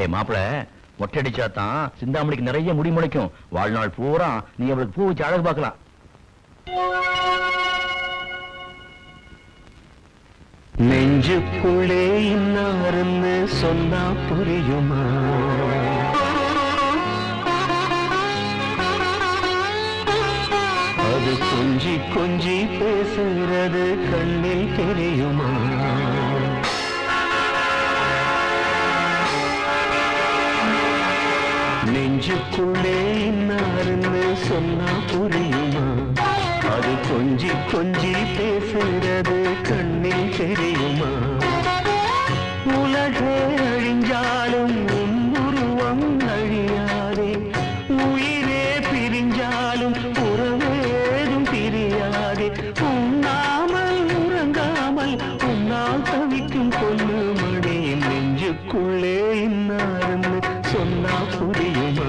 மாப்பிள மொட்டடிச்சாதான் சிந்தாமணிக்கு நிறைய முடி முளைக்கும். வாழ்நாள் பூரா நீ அவளுக்கு பூ வச்சு அழகு பார்க்கலாம். நெஞ்சுக்குள்ளே இன்னாருன்னு சொன்னா புரியுமா? அது கொஞ்சி கொஞ்சி பேசுறது கண்ணில் தெரியுமா? நெஞ்சுக்குள்ளே இன்னாருன்னு சொன்னா புரியுமா? அது கொஞ்சி கொஞ்சி பேசுறது கண்ணில் தெரியுமா? உலகே அழிஞ்சாலும் உன்னுருவம் அழியாதே, உயிரே பிரிஞ்சாலும் உறவேதும் பிரியாதே. உண்ணாமல் உறங்காமல் உன்னால் தவிக்கும் பொண்ணு மணி நெஞ்சுக்குள்ளே இன்னாருன்னு சொன்னா புரியுமா?